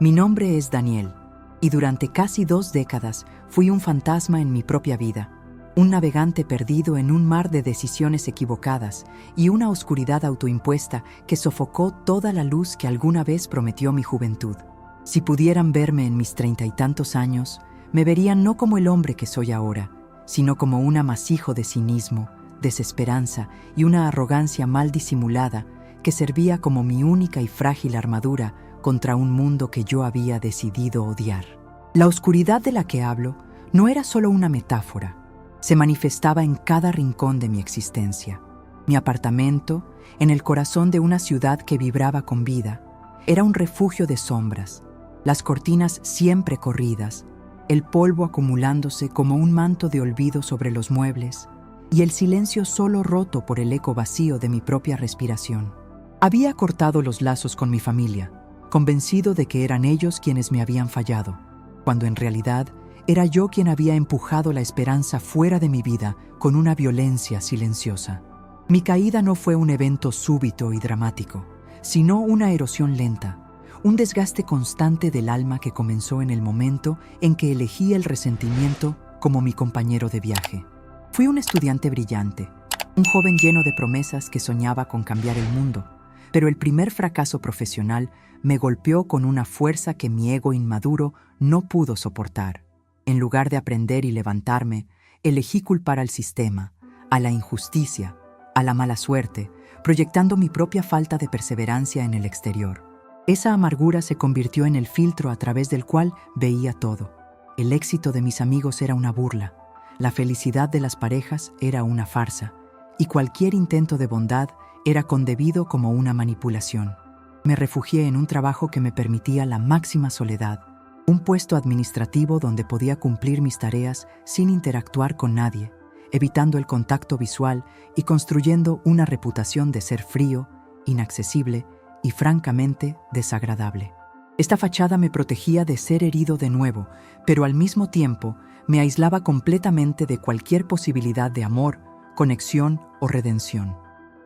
Mi nombre es Daniel, y durante casi 2 décadas fui un fantasma en mi propia vida, un navegante perdido en un mar de decisiones equivocadas y una oscuridad autoimpuesta que sofocó toda la luz que alguna vez prometió mi juventud. Si pudieran verme en mis 30 y tantos años, me verían no como el hombre que soy ahora, sino como un amasijo de cinismo, desesperanza y una arrogancia mal disimulada que servía como mi única y frágil armadura contra un mundo que yo había decidido odiar. La oscuridad de la que hablo no era solo una metáfora, se manifestaba en cada rincón de mi existencia. Mi apartamento, en el corazón de una ciudad que vibraba con vida, era un refugio de sombras, las cortinas siempre corridas, el polvo acumulándose como un manto de olvido sobre los muebles y el silencio solo roto por el eco vacío de mi propia respiración. Había cortado los lazos con mi familia, convencido de que eran ellos quienes me habían fallado, cuando en realidad era yo quien había empujado la esperanza fuera de mi vida con una violencia silenciosa. Mi caída no fue un evento súbito y dramático, sino una erosión lenta, un desgaste constante del alma que comenzó en el momento en que elegí el resentimiento como mi compañero de viaje. Fui un estudiante brillante, un joven lleno de promesas que soñaba con cambiar el mundo, pero el primer fracaso profesional me golpeó con una fuerza que mi ego inmaduro no pudo soportar. En lugar de aprender y levantarme, elegí culpar al sistema, a la injusticia, a la mala suerte, proyectando mi propia falta de perseverancia en el exterior. Esa amargura se convirtió en el filtro a través del cual veía todo. El éxito de mis amigos era una burla, la felicidad de las parejas era una farsa, y cualquier intento de bondad era concebido como una manipulación. Me refugié en un trabajo que me permitía la máxima soledad, un puesto administrativo donde podía cumplir mis tareas sin interactuar con nadie, evitando el contacto visual y construyendo una reputación de ser frío, inaccesible y francamente desagradable. Esta fachada me protegía de ser herido de nuevo, pero al mismo tiempo me aislaba completamente de cualquier posibilidad de amor, conexión o redención.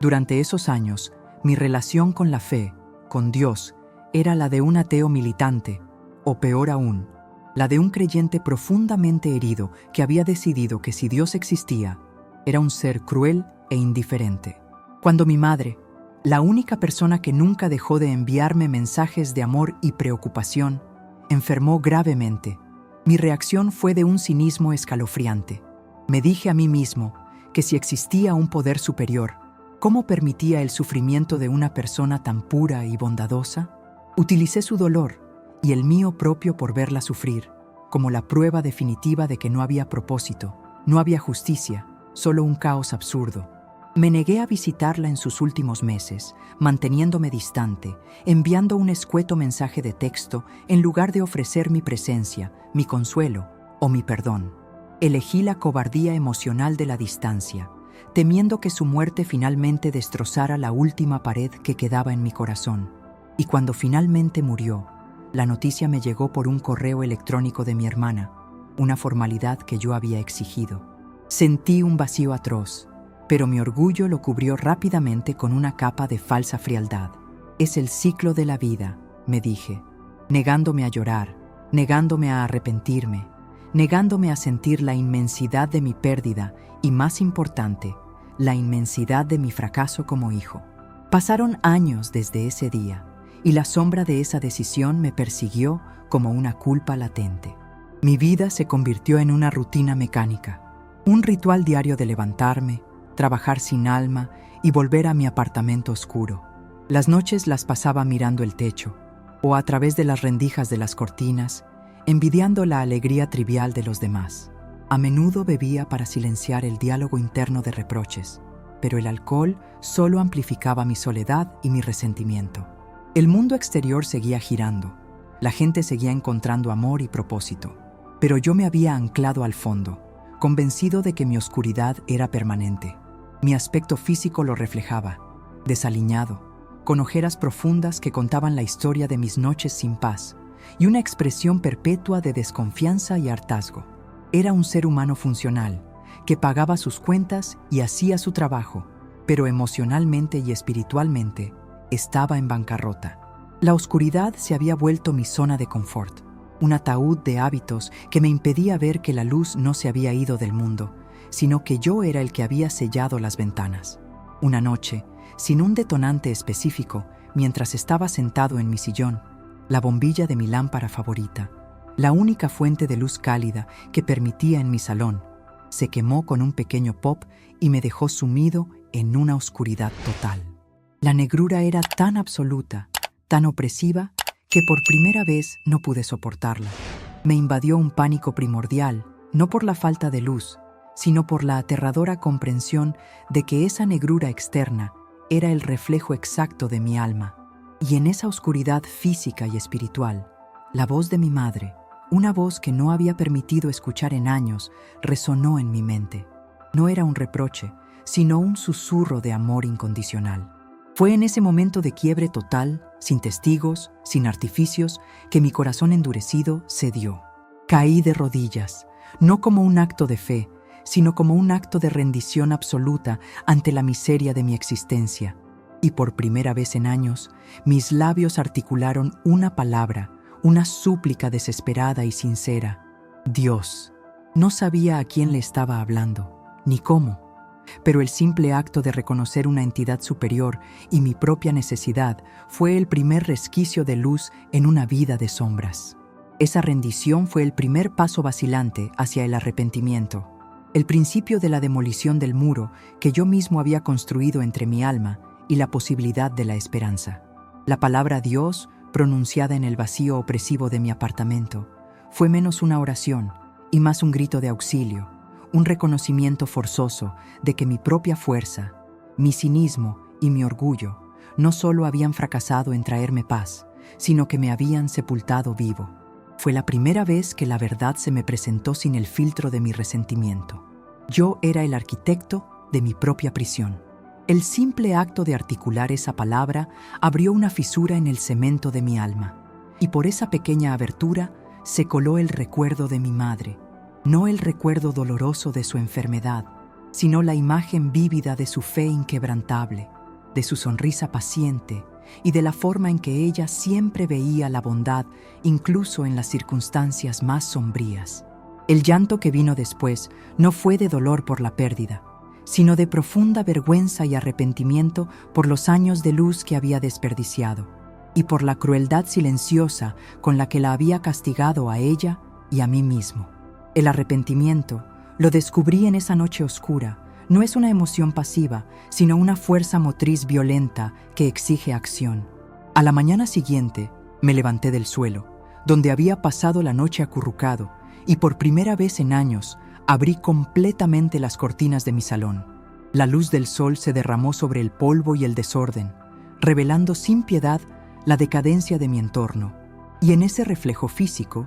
Durante esos años, mi relación con la fe, con Dios, era la de un ateo militante, o peor aún, la de un creyente profundamente herido que había decidido que si Dios existía, era un ser cruel e indiferente. Cuando mi madre, la única persona que nunca dejó de enviarme mensajes de amor y preocupación, enfermó gravemente, mi reacción fue de un cinismo escalofriante. Me dije a mí mismo que si existía un poder superior, ¿cómo permitía el sufrimiento de una persona tan pura y bondadosa? Utilicé su dolor y el mío propio por verla sufrir, como la prueba definitiva de que no había propósito, no había justicia, solo un caos absurdo. Me negué a visitarla en sus últimos meses, manteniéndome distante, enviando un escueto mensaje de texto en lugar de ofrecer mi presencia, mi consuelo o mi perdón. Elegí la cobardía emocional de la distancia, temiendo que su muerte finalmente destrozara la última pared que quedaba en mi corazón. Y cuando finalmente murió, la noticia me llegó por un correo electrónico de mi hermana, una formalidad que yo había exigido. Sentí un vacío atroz, pero mi orgullo lo cubrió rápidamente con una capa de falsa frialdad. Es el ciclo de la vida, me dije, negándome a llorar, negándome a arrepentirme, negándome a sentir la inmensidad de mi pérdida y, más importante, la inmensidad de mi fracaso como hijo. Pasaron años desde ese día, y la sombra de esa decisión me persiguió como una culpa latente. Mi vida se convirtió en una rutina mecánica, un ritual diario de levantarme, trabajar sin alma y volver a mi apartamento oscuro. Las noches las pasaba mirando el techo, o a través de las rendijas de las cortinas, envidiando la alegría trivial de los demás. A menudo bebía para silenciar el diálogo interno de reproches, pero el alcohol solo amplificaba mi soledad y mi resentimiento. El mundo exterior seguía girando, la gente seguía encontrando amor y propósito, pero yo me había anclado al fondo, convencido de que mi oscuridad era permanente. Mi aspecto físico lo reflejaba, desaliñado, con ojeras profundas que contaban la historia de mis noches sin paz, y una expresión perpetua de desconfianza y hartazgo. Era un ser humano funcional, que pagaba sus cuentas y hacía su trabajo, pero emocionalmente y espiritualmente estaba en bancarrota. La oscuridad se había vuelto mi zona de confort, un ataúd de hábitos que me impedía ver que la luz no se había ido del mundo, sino que yo era el que había sellado las ventanas. Una noche, sin un detonante específico, mientras estaba sentado en mi sillón, la bombilla de mi lámpara favorita, la única fuente de luz cálida que permitía en mi salón, se quemó con un pequeño pop y me dejó sumido en una oscuridad total. La negrura era tan absoluta, tan opresiva, que por primera vez no pude soportarla. Me invadió un pánico primordial, no por la falta de luz, sino por la aterradora comprensión de que esa negrura externa era el reflejo exacto de mi alma. Y en esa oscuridad física y espiritual, la voz de mi madre, una voz que no había permitido escuchar en años, resonó en mi mente. No era un reproche, sino un susurro de amor incondicional. Fue en ese momento de quiebre total, sin testigos, sin artificios, que mi corazón endurecido cedió. Caí de rodillas, no como un acto de fe, sino como un acto de rendición absoluta ante la miseria de mi existencia. Y por primera vez en años, mis labios articularon una palabra, una súplica desesperada y sincera. Dios. No sabía a quién le estaba hablando, ni cómo, pero el simple acto de reconocer una entidad superior y mi propia necesidad fue el primer resquicio de luz en una vida de sombras. Esa rendición fue el primer paso vacilante hacia el arrepentimiento, el principio de la demolición del muro que yo mismo había construido entre mi alma y la posibilidad de la esperanza. La palabra Dios, pronunciada en el vacío opresivo de mi apartamento, fue menos una oración y más un grito de auxilio, un reconocimiento forzoso de que mi propia fuerza, mi cinismo y mi orgullo no solo habían fracasado en traerme paz, sino que me habían sepultado vivo. Fue la primera vez que la verdad se me presentó sin el filtro de mi resentimiento. Yo era el arquitecto de mi propia prisión. El simple acto de articular esa palabra abrió una fisura en el cemento de mi alma, y por esa pequeña abertura se coló el recuerdo de mi madre, no el recuerdo doloroso de su enfermedad, sino la imagen vívida de su fe inquebrantable, de su sonrisa paciente y de la forma en que ella siempre veía la bondad incluso en las circunstancias más sombrías. El llanto que vino después no fue de dolor por la pérdida, sino de profunda vergüenza y arrepentimiento por los años de luz que había desperdiciado y por la crueldad silenciosa con la que la había castigado a ella y a mí mismo. El arrepentimiento, lo descubrí en esa noche oscura, no es una emoción pasiva, sino una fuerza motriz violenta que exige acción. A la mañana siguiente, me levanté del suelo, donde había pasado la noche acurrucado, y por primera vez en años, abrí completamente las cortinas de mi salón. La luz del sol se derramó sobre el polvo y el desorden, revelando sin piedad la decadencia de mi entorno, y en ese reflejo físico,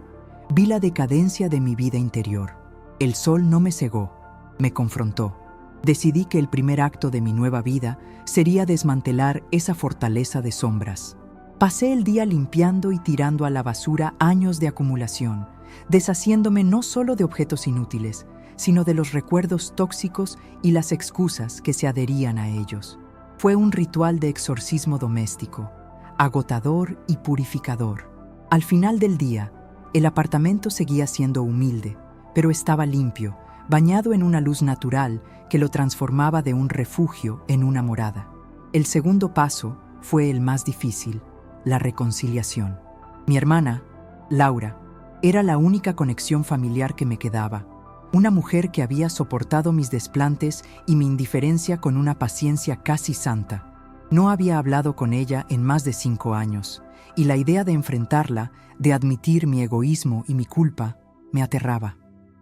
vi la decadencia de mi vida interior. El sol no me cegó, me confrontó. Decidí que el primer acto de mi nueva vida sería desmantelar esa fortaleza de sombras. Pasé el día limpiando y tirando a la basura años de acumulación, deshaciéndome no solo de objetos inútiles, sino de los recuerdos tóxicos y las excusas que se adherían a ellos. Fue un ritual de exorcismo doméstico, agotador y purificador. Al final del día, el apartamento seguía siendo humilde, pero estaba limpio, bañado en una luz natural que lo transformaba de un refugio en una morada. El segundo paso fue el más difícil, la reconciliación. Mi hermana, Laura, era la única conexión familiar que me quedaba, una mujer que había soportado mis desplantes y mi indiferencia con una paciencia casi santa. No había hablado con ella en más de 5 años, y la idea de enfrentarla, de admitir mi egoísmo y mi culpa, me aterraba.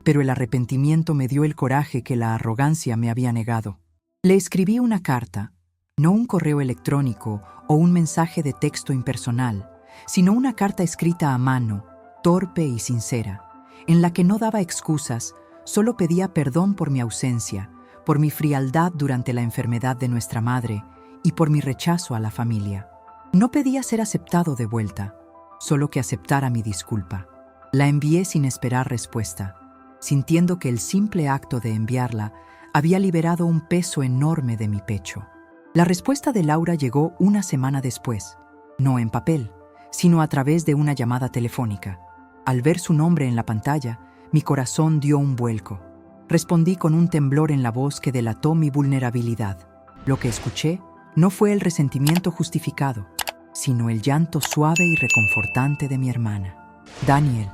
Pero el arrepentimiento me dio el coraje que la arrogancia me había negado. Le escribí una carta, no un correo electrónico o un mensaje de texto impersonal, sino una carta escrita a mano, torpe y sincera, en la que no daba excusas, solo pedía perdón por mi ausencia, por mi frialdad durante la enfermedad de nuestra madre y por mi rechazo a la familia. No pedía ser aceptado de vuelta, solo que aceptara mi disculpa. La envié sin esperar respuesta, sintiendo que el simple acto de enviarla había liberado un peso enorme de mi pecho. La respuesta de Laura llegó una semana después, no en papel, sino a través de una llamada telefónica. Al ver su nombre en la pantalla, mi corazón dio un vuelco. Respondí con un temblor en la voz que delató mi vulnerabilidad. Lo que escuché no fue el resentimiento justificado, sino el llanto suave y reconfortante de mi hermana. «Daniel»,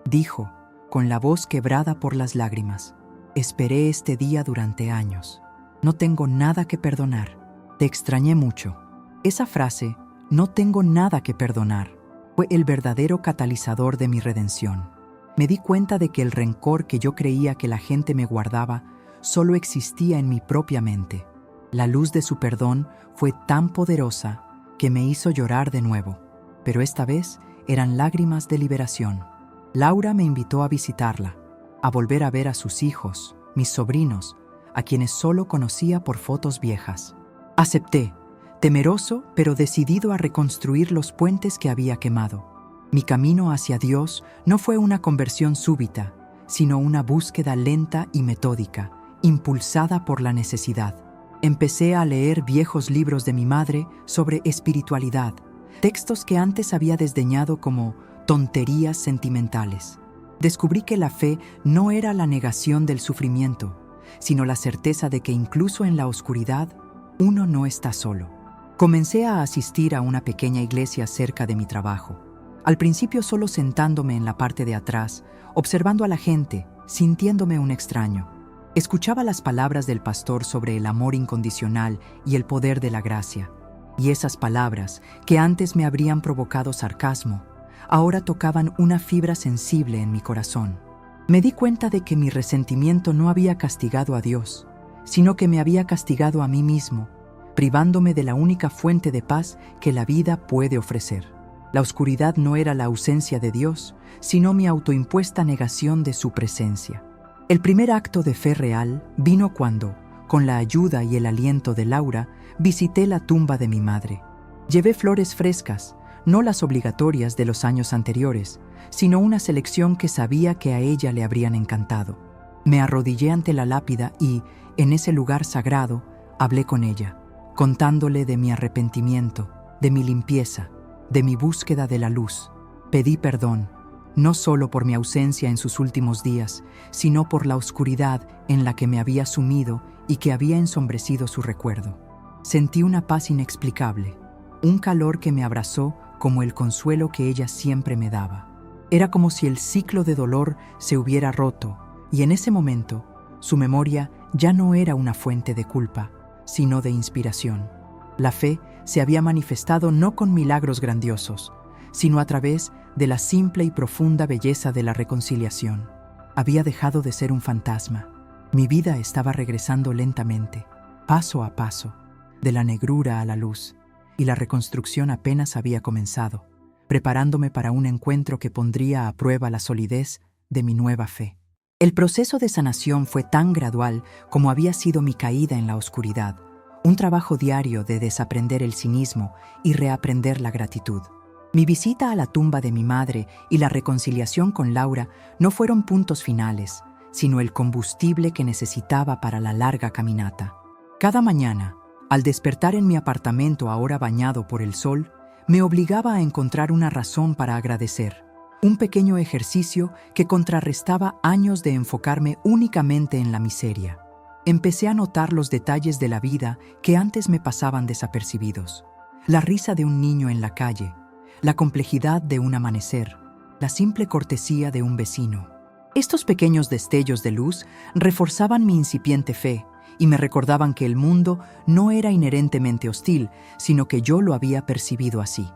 dijo, con la voz quebrada por las lágrimas, «esperé este día durante años. No tengo nada que perdonar. Te extrañé mucho». Esa frase, «no tengo nada que perdonar», fue el verdadero catalizador de mi redención. Me di cuenta de que el rencor que yo creía que la gente me guardaba solo existía en mi propia mente. La luz de su perdón fue tan poderosa que me hizo llorar de nuevo, pero esta vez eran lágrimas de liberación. Laura me invitó a visitarla, a volver a ver a sus hijos, mis sobrinos, a quienes solo conocía por fotos viejas. Acepté, temeroso pero decidido a reconstruir los puentes que había quemado. Mi camino hacia Dios no fue una conversión súbita, sino una búsqueda lenta y metódica, impulsada por la necesidad. Empecé a leer viejos libros de mi madre sobre espiritualidad, textos que antes había desdeñado como tonterías sentimentales. Descubrí que la fe no era la negación del sufrimiento, sino la certeza de que incluso en la oscuridad, uno no está solo. Comencé a asistir a una pequeña iglesia cerca de mi trabajo. Al principio solo sentándome en la parte de atrás, observando a la gente, sintiéndome un extraño. Escuchaba las palabras del pastor sobre el amor incondicional y el poder de la gracia. Y esas palabras, que antes me habrían provocado sarcasmo, ahora tocaban una fibra sensible en mi corazón. Me di cuenta de que mi resentimiento no había castigado a Dios, sino que me había castigado a mí mismo, privándome de la única fuente de paz que la vida puede ofrecer. La oscuridad no era la ausencia de Dios, sino mi autoimpuesta negación de su presencia. El primer acto de fe real vino cuando, con la ayuda y el aliento de Laura, visité la tumba de mi madre. Llevé flores frescas, no las obligatorias de los años anteriores, sino una selección que sabía que a ella le habrían encantado. Me arrodillé ante la lápida y, en ese lugar sagrado, hablé con ella, contándole de mi arrepentimiento, de mi limpieza, de mi búsqueda de la luz. Pedí perdón, no solo por mi ausencia en sus últimos días, sino por la oscuridad en la que me había sumido y que había ensombrecido su recuerdo. Sentí una paz inexplicable, un calor que me abrazó como el consuelo que ella siempre me daba. Era como si el ciclo de dolor se hubiera roto, y en ese momento, su memoria ya no era una fuente de culpa, sino de inspiración. La fe se había manifestado no con milagros grandiosos, sino a través de la simple y profunda belleza de la reconciliación. Había dejado de ser un fantasma. Mi vida estaba regresando lentamente, paso a paso, de la negrura a la luz, y la reconstrucción apenas había comenzado, preparándome para un encuentro que pondría a prueba la solidez de mi nueva fe. El proceso de sanación fue tan gradual como había sido mi caída en la oscuridad, un trabajo diario de desaprender el cinismo y reaprender la gratitud. Mi visita a la tumba de mi madre y la reconciliación con Laura no fueron puntos finales, sino el combustible que necesitaba para la larga caminata. Cada mañana, al despertar en mi apartamento ahora bañado por el sol, me obligaba a encontrar una razón para agradecer, un pequeño ejercicio que contrarrestaba años de enfocarme únicamente en la miseria. Empecé a notar los detalles de la vida que antes me pasaban desapercibidos. La risa de un niño en la calle, la complejidad de un amanecer, la simple cortesía de un vecino. Estos pequeños destellos de luz reforzaban mi incipiente fe y me recordaban que el mundo no era inherentemente hostil, sino que yo lo había percibido así.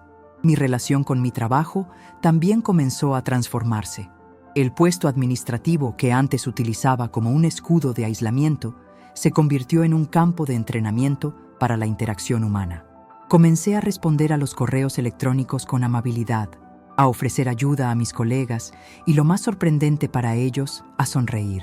Mi relación con mi trabajo también comenzó a transformarse. El puesto administrativo que antes utilizaba como un escudo de aislamiento se convirtió en un campo de entrenamiento para la interacción humana. Comencé a responder a los correos electrónicos con amabilidad, a ofrecer ayuda a mis colegas y, lo más sorprendente para ellos, a sonreír.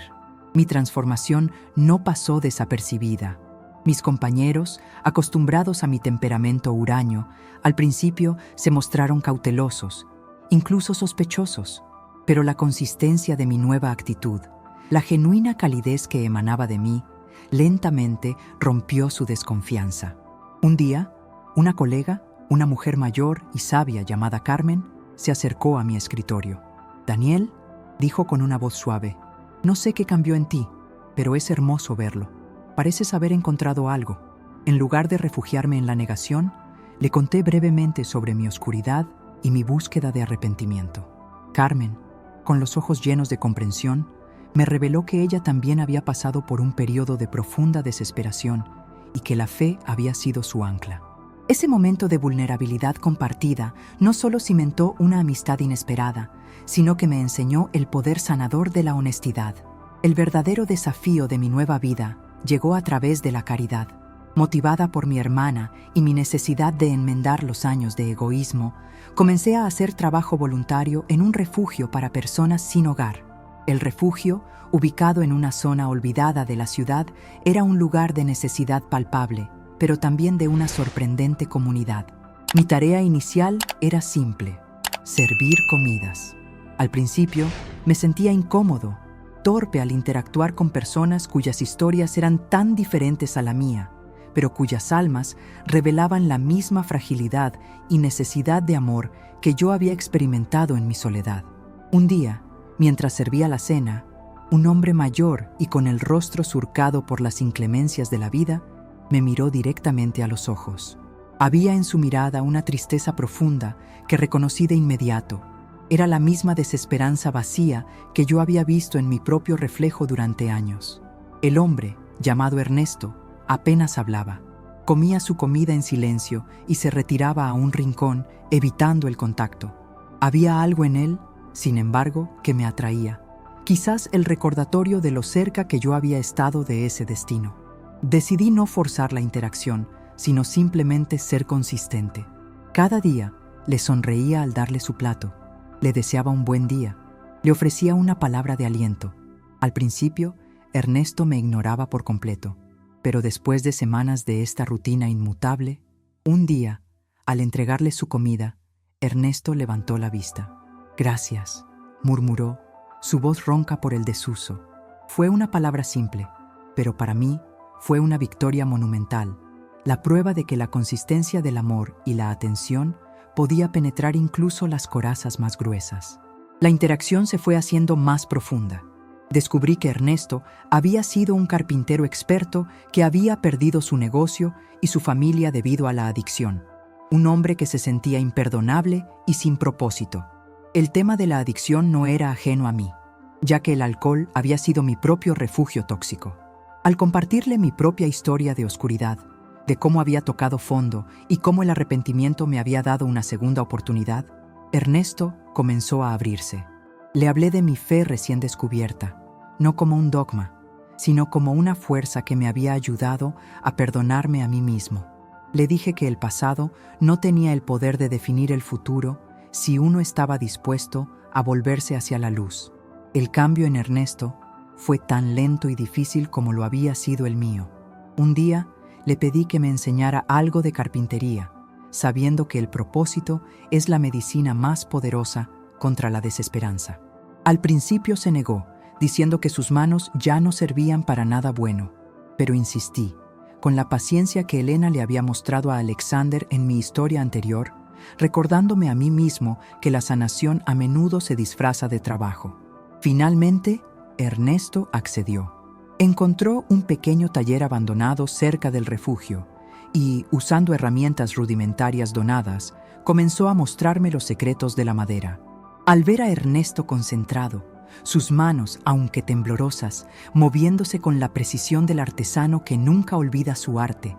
Mi transformación no pasó desapercibida. Mis compañeros, acostumbrados a mi temperamento huraño, al principio se mostraron cautelosos, incluso sospechosos, pero la consistencia de mi nueva actitud, la genuina calidez que emanaba de mí, lentamente rompió su desconfianza. Un día, una colega, Una mujer mayor y sabia llamada Carmen se acercó a mi escritorio. «Daniel», dijo con una voz suave, «no sé qué cambió en ti, pero es hermoso verlo. Pareces haber encontrado algo». En lugar de refugiarme en la negación, le conté brevemente sobre mi oscuridad y mi búsqueda de arrepentimiento. Carmen, con los ojos llenos de comprensión, me reveló que ella también había pasado por un periodo de profunda desesperación y que la fe había sido su ancla. Ese momento de vulnerabilidad compartida no solo cimentó una amistad inesperada, sino que me enseñó el poder sanador de la honestidad. El verdadero desafío de mi nueva vida llegó a través de la caridad. Motivada por mi hermana y mi necesidad de enmendar los años de egoísmo, comencé a hacer trabajo voluntario en un refugio para personas sin hogar. El refugio, ubicado en una zona olvidada de la ciudad, era un lugar de necesidad palpable, pero también de una sorprendente comunidad. Mi tarea inicial era simple: servir comidas. Al principio, me sentía incómodo, torpe al interactuar con personas cuyas historias eran tan diferentes a la mía, pero cuyas almas revelaban la misma fragilidad y necesidad de amor que yo había experimentado en mi soledad. Un día, mientras servía la cena, un hombre mayor y con el rostro surcado por las inclemencias de la vida, me miró directamente a los ojos. Había en su mirada una tristeza profunda que reconocí de inmediato. Era la misma desesperanza vacía que yo había visto en mi propio reflejo durante años. El hombre, llamado Ernesto, apenas hablaba. Comía su comida en silencio y se retiraba a un rincón, evitando el contacto. Había algo en él, sin embargo, que me atraía. Quizás el recordatorio de lo cerca que yo había estado de ese destino. Decidí no forzar la interacción, sino simplemente ser consistente. Cada día le sonreía al darle su plato. Le deseaba un buen día. Le ofrecía una palabra de aliento. Al principio, Ernesto me ignoraba por completo. Pero después de semanas de esta rutina inmutable, un día, al entregarle su comida, Ernesto levantó la vista. «Gracias», murmuró, su voz ronca por el desuso. Fue una palabra simple, pero para mí fue una victoria monumental, la prueba de que la consistencia del amor y la atención podía penetrar incluso las corazas más gruesas. La interacción se fue haciendo más profunda. Descubrí que Ernesto había sido un carpintero experto que había perdido su negocio y su familia debido a la adicción. Un hombre que se sentía imperdonable y sin propósito. El tema de la adicción no era ajeno a mí, ya que el alcohol había sido mi propio refugio tóxico. Al compartirle mi propia historia de oscuridad, de cómo había tocado fondo y cómo el arrepentimiento me había dado una segunda oportunidad, Ernesto comenzó a abrirse. Le hablé de mi fe recién descubierta, no como un dogma, sino como una fuerza que me había ayudado a perdonarme a mí mismo. Le dije que el pasado no tenía el poder de definir el futuro si uno estaba dispuesto a volverse hacia la luz. El cambio en Ernesto fue tan lento y difícil como lo había sido el mío. Un día le pedí que me enseñara algo de carpintería, sabiendo que el propósito es la medicina más poderosa contra la desesperanza. Al principio se negó, diciendo que sus manos ya no servían para nada bueno, pero insistí. Con la paciencia que Elena le había mostrado a Alexander en mi historia anterior, recordándome a mí mismo que la sanación a menudo se disfraza de trabajo. Finalmente, Ernesto accedió. Encontró un pequeño taller abandonado cerca del refugio y, usando herramientas rudimentarias donadas, comenzó a mostrarme los secretos de la madera. Al ver a Ernesto concentrado, sus manos, aunque temblorosas, moviéndose con la precisión del artesano que nunca olvida su arte,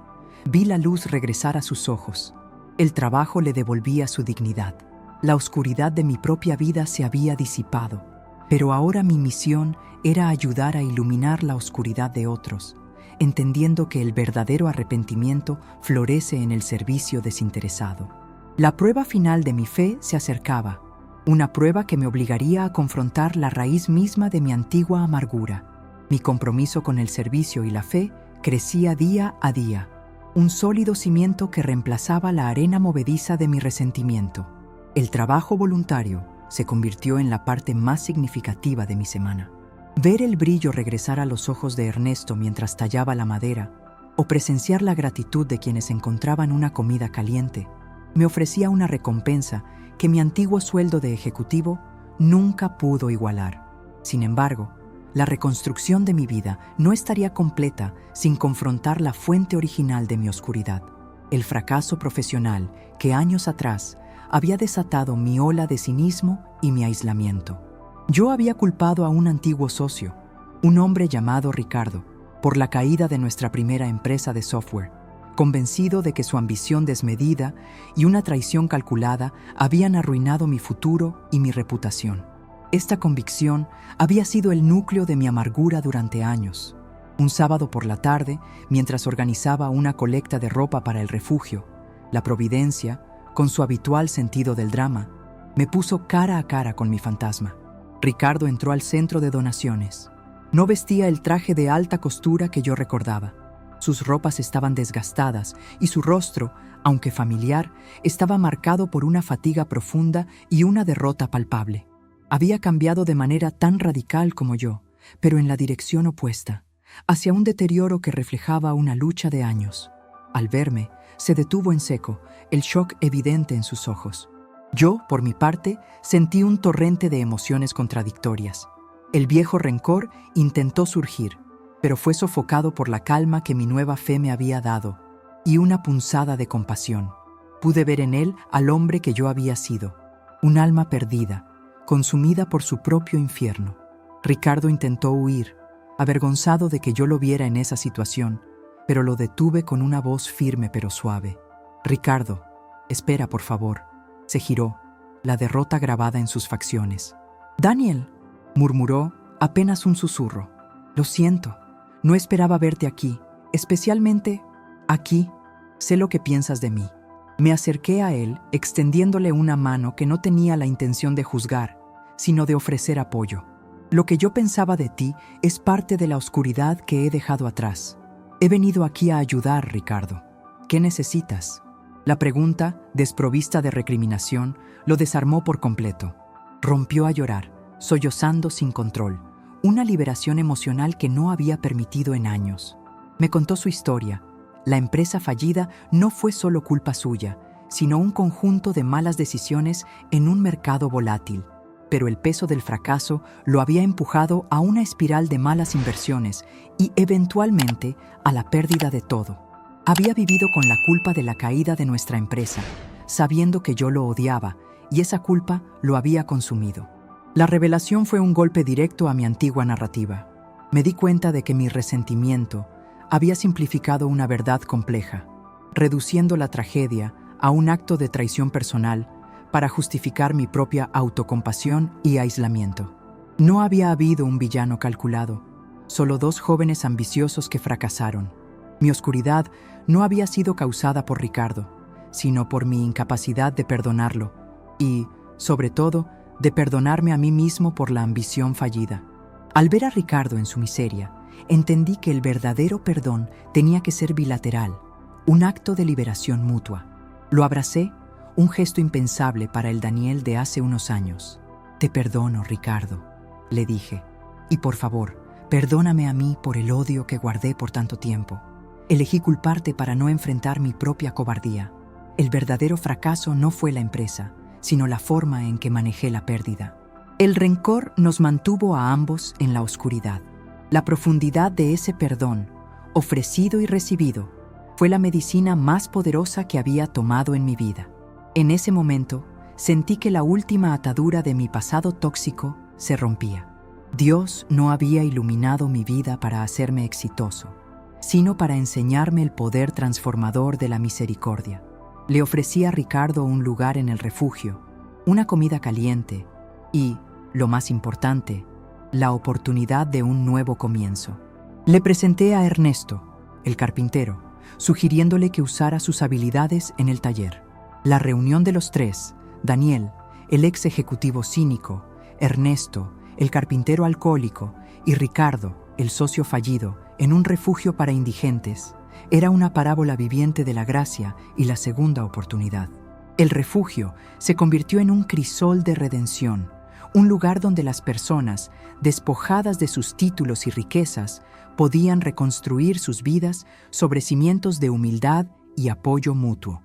vi la luz regresar a sus ojos. El trabajo le devolvía su dignidad. La oscuridad de mi propia vida se había disipado, pero ahora mi misión era ayudar a iluminar la oscuridad de otros, entendiendo que el verdadero arrepentimiento florece en el servicio desinteresado. La prueba final de mi fe se acercaba, una prueba que me obligaría a confrontar la raíz misma de mi antigua amargura. Mi compromiso con el servicio y la fe crecía día a día, un sólido cimiento que reemplazaba la arena movediza de mi resentimiento. El trabajo voluntario se convirtió en la parte más significativa de mi semana. Ver el brillo regresar a los ojos de Ernesto mientras tallaba la madera, o presenciar la gratitud de quienes encontraban una comida caliente, Me ofrecía una recompensa que mi antiguo sueldo de ejecutivo nunca pudo igualar. Sin embargo, la reconstrucción de mi vida no estaría completa sin confrontar la fuente original de mi oscuridad, el fracaso profesional que años atrás había desatado mi ola de cinismo y mi aislamiento. Yo había culpado a un antiguo socio, un hombre llamado Ricardo, por la caída de nuestra primera empresa de software, convencido de que su ambición desmedida y una traición calculada habían arruinado mi futuro y mi reputación. Esta convicción había sido el núcleo de mi amargura durante años. Un sábado por la tarde, mientras organizaba una colecta de ropa para el refugio, la providencia, con su habitual sentido del drama, me puso cara a cara con mi fantasma. Ricardo entró al centro de donaciones. No vestía el traje de alta costura que yo recordaba. Sus ropas estaban desgastadas y su rostro, aunque familiar, estaba marcado por una fatiga profunda y una derrota palpable. Había cambiado de manera tan radical como yo, pero en la dirección opuesta, hacia un deterioro que reflejaba una lucha de años. Al verme, se detuvo en seco, el shock evidente en sus ojos. Yo, por mi parte, sentí un torrente de emociones contradictorias. El viejo rencor intentó surgir, pero fue sofocado por la calma que mi nueva fe me había dado, y una punzada de compasión. Pude ver en él al hombre que yo había sido, un alma perdida, consumida por su propio infierno. Ricardo intentó huir, avergonzado de que yo lo viera en esa situación, pero lo detuve con una voz firme pero suave. «Ricardo, espera, por favor». Se giró, la derrota grabada en sus facciones. «Daniel», murmuró, apenas un susurro. «Lo siento, no esperaba verte aquí, especialmente aquí. Sé lo que piensas de mí». Me acerqué a él, extendiéndole una mano que no tenía la intención de juzgar, sino de ofrecer apoyo. «Lo que yo pensaba de ti es parte de la oscuridad que he dejado atrás. He venido aquí a ayudar, Ricardo. ¿Qué necesitas?». La pregunta, desprovista de recriminación, lo desarmó por completo. Rompió a llorar, sollozando sin control, una liberación emocional que no había permitido en años. Me contó su historia. La empresa fallida no fue solo culpa suya, sino un conjunto de malas decisiones en un mercado volátil. Pero el peso del fracaso lo había empujado a una espiral de malas inversiones y, eventualmente, a la pérdida de todo. Había vivido con la culpa de la caída de nuestra empresa, sabiendo que yo lo odiaba, y esa culpa lo había consumido. La revelación fue un golpe directo a mi antigua narrativa. Me di cuenta de que mi resentimiento había simplificado una verdad compleja, reduciendo la tragedia a un acto de traición personal para justificar mi propia autocompasión y aislamiento. No había habido un villano calculado, solo dos jóvenes ambiciosos que fracasaron. Mi oscuridad no había sido causada por Ricardo, sino por mi incapacidad de perdonarlo y, sobre todo, de perdonarme a mí mismo por la ambición fallida. Al ver a Ricardo en su miseria, entendí que el verdadero perdón tenía que ser bilateral, un acto de liberación mutua. Lo abracé, un gesto impensable para el Daniel de hace unos años. «Te perdono, Ricardo», le dije, «y por favor, perdóname a mí por el odio que guardé por tanto tiempo. Elegí culparte para no enfrentar mi propia cobardía. El verdadero fracaso no fue la empresa, sino la forma en que manejé la pérdida». El rencor nos mantuvo a ambos en la oscuridad. La profundidad de ese perdón, ofrecido y recibido, fue la medicina más poderosa que había tomado en mi vida. En ese momento, sentí que la última atadura de mi pasado tóxico se rompía. Dios no había iluminado mi vida para hacerme exitoso, sino para enseñarme el poder transformador de la misericordia. Le ofrecí a Ricardo un lugar en el refugio, una comida caliente y, lo más importante, la oportunidad de un nuevo comienzo. Le presenté a Ernesto, el carpintero, sugiriéndole que usara sus habilidades en el taller. La reunión de los tres, Daniel, el ex ejecutivo cínico, Ernesto, el carpintero alcohólico, y Ricardo, el socio fallido, en un refugio para indigentes, era una parábola viviente de la gracia y la segunda oportunidad. El refugio se convirtió en un crisol de redención, un lugar donde las personas, despojadas de sus títulos y riquezas, podían reconstruir sus vidas sobre cimientos de humildad y apoyo mutuo.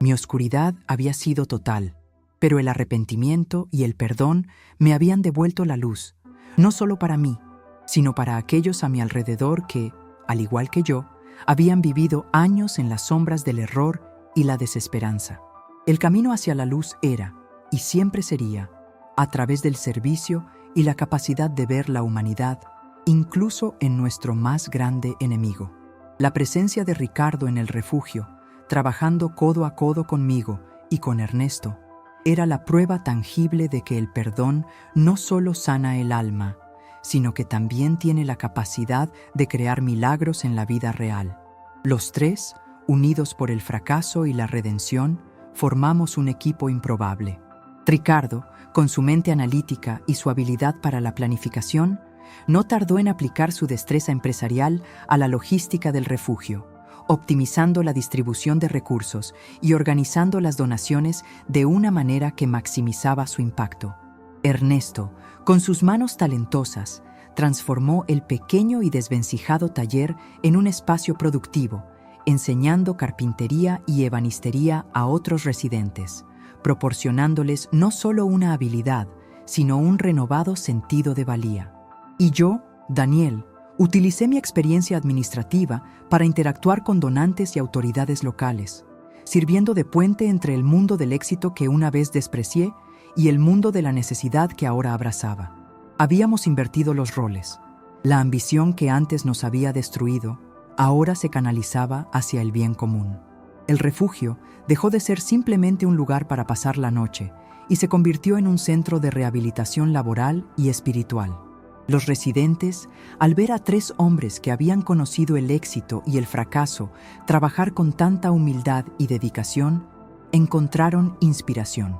Mi oscuridad había sido total, pero el arrepentimiento y el perdón me habían devuelto la luz, no solo para mí, sino para aquellos a mi alrededor que, al igual que yo, habían vivido años en las sombras del error y la desesperanza. El camino hacia la luz era, y siempre sería, a través del servicio y la capacidad de ver la humanidad, incluso en nuestro más grande enemigo. La presencia de Ricardo en el refugio, trabajando codo a codo conmigo y con Ernesto, era la prueba tangible de que el perdón no solo sana el alma, sino que también tiene la capacidad de crear milagros en la vida real. Los tres, unidos por el fracaso y la redención, formamos un equipo improbable. Ricardo, con su mente analítica y su habilidad para la planificación, no tardó en aplicar su destreza empresarial a la logística del refugio, optimizando la distribución de recursos y organizando las donaciones de una manera que maximizaba su impacto. Ernesto, con sus manos talentosas, transformó el pequeño y desvencijado taller en un espacio productivo, enseñando carpintería y ebanistería a otros residentes, proporcionándoles no solo una habilidad, sino un renovado sentido de valía. Y yo, Daniel, utilicé mi experiencia administrativa para interactuar con donantes y autoridades locales, sirviendo de puente entre el mundo del éxito que una vez desprecié y el mundo de la necesidad que ahora abrazaba. Habíamos invertido los roles. La ambición que antes nos había destruido, ahora se canalizaba hacia el bien común. El refugio dejó de ser simplemente un lugar para pasar la noche y se convirtió en un centro de rehabilitación laboral y espiritual. Los residentes, al ver a tres hombres que habían conocido el éxito y el fracaso trabajar con tanta humildad y dedicación, encontraron inspiración.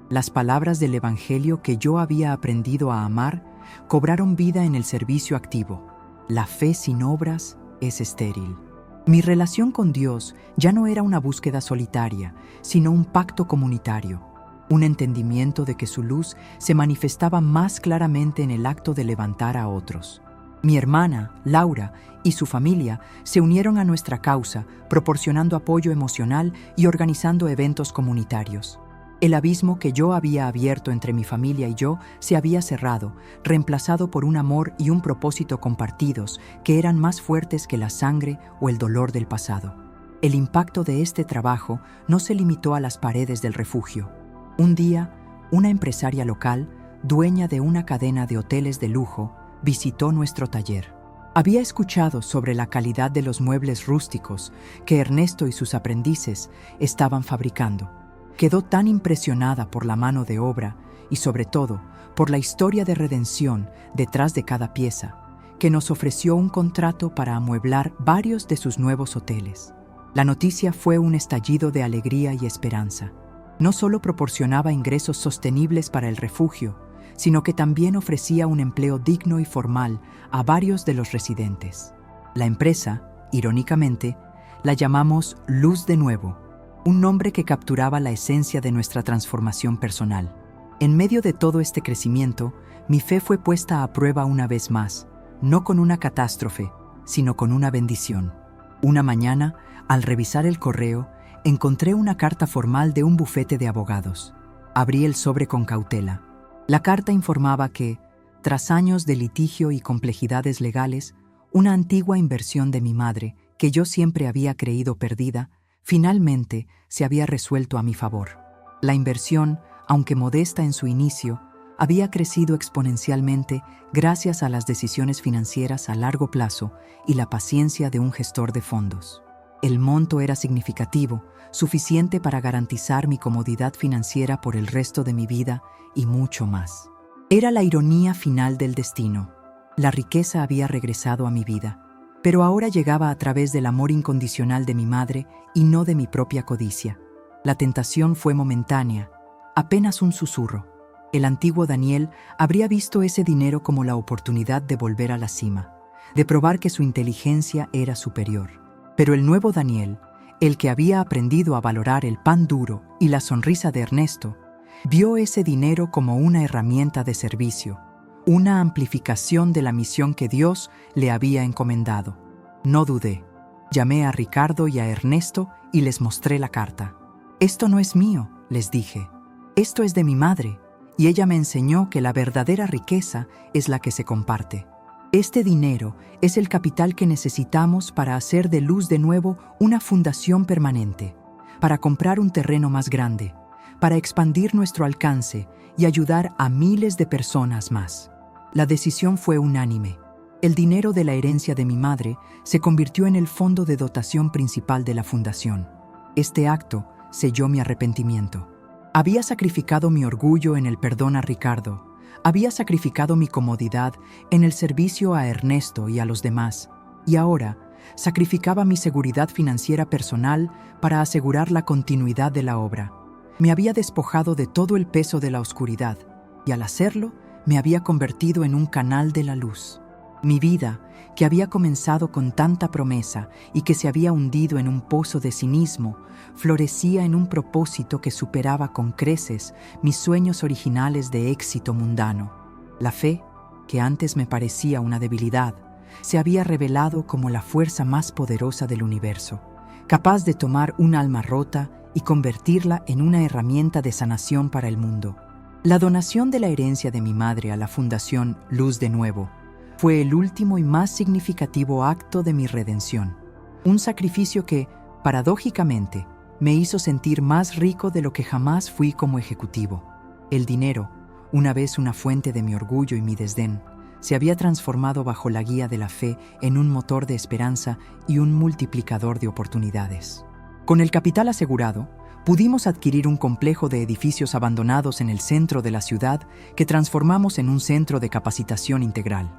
Las palabras del Evangelio que yo había aprendido a amar cobraron vida en el servicio activo. La fe sin obras es estéril. Mi relación con Dios ya no era una búsqueda solitaria, sino un pacto comunitario. Un entendimiento de que su luz se manifestaba más claramente en el acto de levantar a otros. Mi hermana, Laura, y su familia se unieron a nuestra causa, proporcionando apoyo emocional y organizando eventos comunitarios. El abismo que yo había abierto entre mi familia y yo se había cerrado, reemplazado por un amor y un propósito compartidos que eran más fuertes que la sangre o el dolor del pasado. El impacto de este trabajo no se limitó a las paredes del refugio. Un día, una empresaria local, dueña de una cadena de hoteles de lujo, visitó nuestro taller. Había escuchado sobre la calidad de los muebles rústicos que Ernesto y sus aprendices estaban fabricando. Quedó tan impresionada por la mano de obra y, sobre todo, por la historia de redención detrás de cada pieza, que nos ofreció un contrato para amueblar varios de sus nuevos hoteles. La noticia fue un estallido de alegría y esperanza. No solo proporcionaba ingresos sostenibles para el refugio, sino que también ofrecía un empleo digno y formal a varios de los residentes. La empresa, irónicamente, la llamamos Luz de Nuevo, un nombre que capturaba la esencia de nuestra transformación personal. En medio de todo este crecimiento, mi fe fue puesta a prueba una vez más, no con una catástrofe, sino con una bendición. Una mañana, al revisar el correo, encontré una carta formal de un bufete de abogados. Abrí el sobre con cautela. La carta informaba que, tras años de litigio y complejidades legales, una antigua inversión de mi madre, que yo siempre había creído perdida, finalmente se había resuelto a mi favor. La inversión, aunque modesta en su inicio, había crecido exponencialmente gracias a las decisiones financieras a largo plazo y la paciencia de un gestor de fondos. El monto era significativo, suficiente para garantizar mi comodidad financiera por el resto de mi vida y mucho más. Era la ironía final del destino. La riqueza había regresado a mi vida, pero ahora llegaba a través del amor incondicional de mi madre y no de mi propia codicia. La tentación fue momentánea, apenas un susurro. El antiguo Daniel habría visto ese dinero como la oportunidad de volver a la cima, de probar que su inteligencia era superior. Pero el nuevo Daniel, el que había aprendido a valorar el pan duro y la sonrisa de Ernesto, vio ese dinero como una herramienta de servicio, una amplificación de la misión que Dios le había encomendado. No dudé. Llamé a Ricardo y a Ernesto y les mostré la carta. Esto no es mío, les dije. Esto es de mi madre, y ella me enseñó que la verdadera riqueza es la que se comparte. Este dinero es el capital que necesitamos para hacer de Luz de Nuevo una fundación permanente, para comprar un terreno más grande, para expandir nuestro alcance y ayudar a miles de personas más. La decisión fue unánime. El dinero de la herencia de mi madre se convirtió en el fondo de dotación principal de la fundación. Este acto selló mi arrepentimiento. Había sacrificado mi orgullo en el perdón a Ricardo. Había sacrificado mi comodidad en el servicio a Ernesto y a los demás. Y ahora sacrificaba mi seguridad financiera personal para asegurar la continuidad de la obra. Me había despojado de todo el peso de la oscuridad y al hacerlo me había convertido en un canal de la luz. Mi vida, que había comenzado con tanta promesa y que se había hundido en un pozo de cinismo, florecía en un propósito que superaba con creces mis sueños originales de éxito mundano. La fe, que antes me parecía una debilidad, se había revelado como la fuerza más poderosa del universo, capaz de tomar un alma rota y convertirla en una herramienta de sanación para el mundo. La donación de la herencia de mi madre a la Fundación Luz de Nuevo fue el último y más significativo acto de mi redención. Un sacrificio que, paradójicamente, me hizo sentir más rico de lo que jamás fui como ejecutivo. El dinero, una vez una fuente de mi orgullo y mi desdén, se había transformado bajo la guía de la fe en un motor de esperanza y un multiplicador de oportunidades. Con el capital asegurado, pudimos adquirir un complejo de edificios abandonados en el centro de la ciudad que transformamos en un centro de capacitación integral.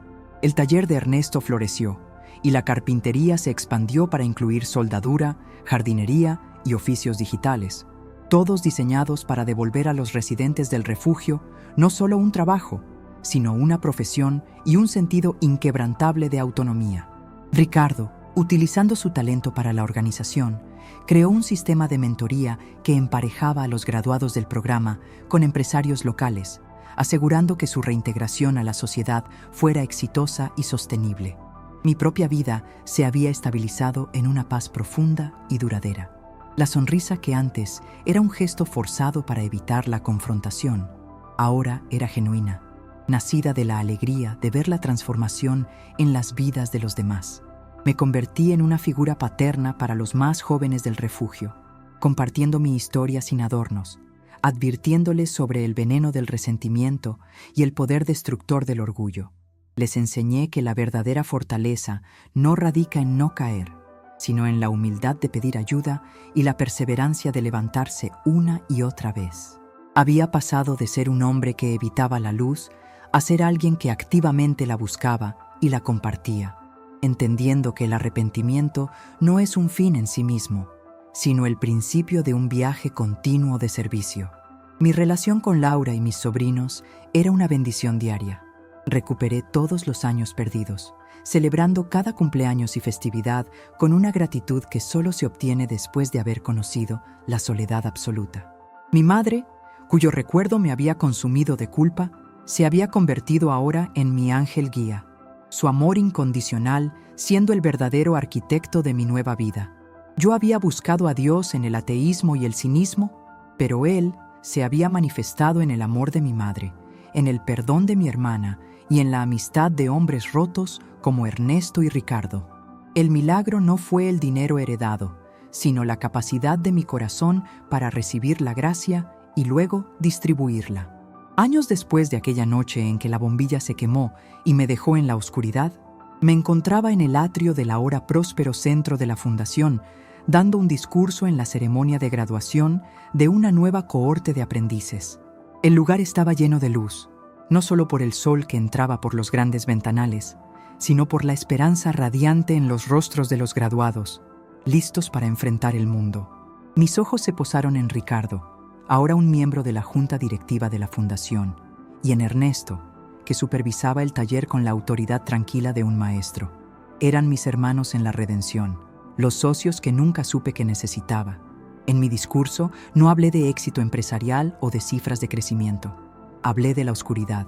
El taller de Ernesto floreció y la carpintería se expandió para incluir soldadura, jardinería y oficios digitales, todos diseñados para devolver a los residentes del refugio no solo un trabajo, sino una profesión y un sentido inquebrantable de autonomía. Ricardo, utilizando su talento para la organización, creó un sistema de mentoría que emparejaba a los graduados del programa con empresarios locales, asegurando que su reintegración a la sociedad fuera exitosa y sostenible. Mi propia vida se había estabilizado en una paz profunda y duradera. La sonrisa que antes era un gesto forzado para evitar la confrontación, ahora era genuina, nacida de la alegría de ver la transformación en las vidas de los demás. Me convertí en una figura paterna para los más jóvenes del refugio, compartiendo mi historia sin adornos, advirtiéndoles sobre el veneno del resentimiento y el poder destructor del orgullo. Les enseñé que la verdadera fortaleza no radica en no caer, sino en la humildad de pedir ayuda y la perseverancia de levantarse una y otra vez. Había pasado de ser un hombre que evitaba la luz a ser alguien que activamente la buscaba y la compartía, entendiendo que el arrepentimiento no es un fin en sí mismo, sino el principio de un viaje continuo de servicio. Mi relación con Laura y mis sobrinos era una bendición diaria. Recuperé todos los años perdidos, celebrando cada cumpleaños y festividad con una gratitud que solo se obtiene después de haber conocido la soledad absoluta. Mi madre, cuyo recuerdo me había consumido de culpa, se había convertido ahora en mi ángel guía, su amor incondicional siendo el verdadero arquitecto de mi nueva vida. Yo había buscado a Dios en el ateísmo y el cinismo, pero Él se había manifestado en el amor de mi madre, en el perdón de mi hermana y en la amistad de hombres rotos como Ernesto y Ricardo. El milagro no fue el dinero heredado, sino la capacidad de mi corazón para recibir la gracia y luego distribuirla. Años después de aquella noche en que la bombilla se quemó y me dejó en la oscuridad, me encontraba en el atrio del ahora próspero centro de la fundación, dando un discurso en la ceremonia de graduación de una nueva cohorte de aprendices. El lugar estaba lleno de luz, no solo por el sol que entraba por los grandes ventanales, sino por la esperanza radiante en los rostros de los graduados, listos para enfrentar el mundo. Mis ojos se posaron en Ricardo, ahora un miembro de la junta directiva de la fundación, y en Ernesto, que supervisaba el taller con la autoridad tranquila de un maestro. Eran mis hermanos en la redención, los socios que nunca supe que necesitaba. En mi discurso no hablé de éxito empresarial o de cifras de crecimiento. Hablé de la oscuridad.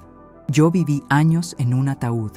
Yo viví años en un ataúd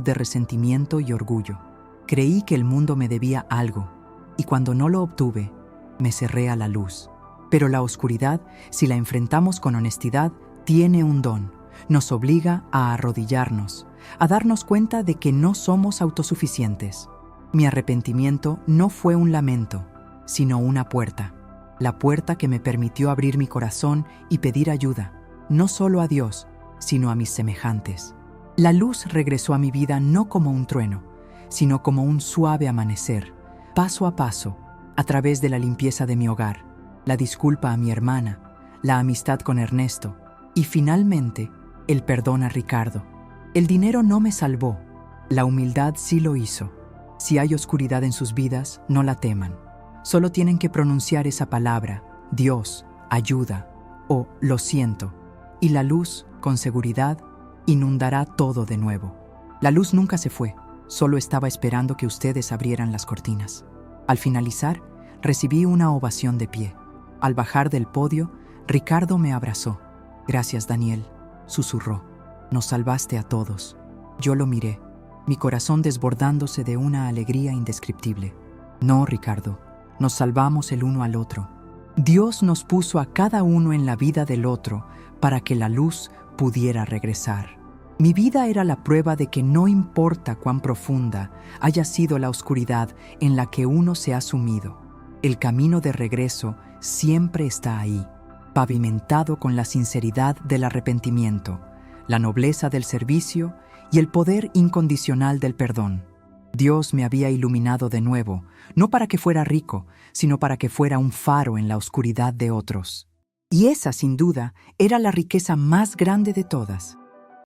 de resentimiento y orgullo. Creí que el mundo me debía algo, y cuando no lo obtuve, me cerré a la luz. Pero la oscuridad, si la enfrentamos con honestidad, tiene un don. Nos obliga a arrodillarnos, a darnos cuenta de que no somos autosuficientes. Mi arrepentimiento no fue un lamento, sino una puerta. La puerta que me permitió abrir mi corazón y pedir ayuda, no solo a Dios, sino a mis semejantes. La luz regresó a mi vida no como un trueno, sino como un suave amanecer, paso a paso, a través de la limpieza de mi hogar, la disculpa a mi hermana, la amistad con Ernesto y finalmente el perdón a Ricardo. El dinero no me salvó, la humildad sí lo hizo. Si hay oscuridad en sus vidas, no la teman. Solo tienen que pronunciar esa palabra, Dios, ayuda, o lo siento, y la luz, con seguridad, inundará todo de nuevo. La luz nunca se fue, solo estaba esperando que ustedes abrieran las cortinas. Al finalizar, recibí una ovación de pie. Al bajar del podio, Ricardo me abrazó. Gracias, Daniel, susurró. Nos salvaste a todos. Yo lo miré, mi corazón desbordándose de una alegría indescriptible. No, Ricardo, nos salvamos el uno al otro. Dios nos puso a cada uno en la vida del otro para que la luz pudiera regresar. Mi vida era la prueba de que no importa cuán profunda haya sido la oscuridad en la que uno se ha sumido, el camino de regreso siempre está ahí, pavimentado con la sinceridad del arrepentimiento, la nobleza del servicio y el poder incondicional del perdón. Dios me había iluminado de nuevo, no para que fuera rico, sino para que fuera un faro en la oscuridad de otros. Y esa, sin duda, era la riqueza más grande de todas.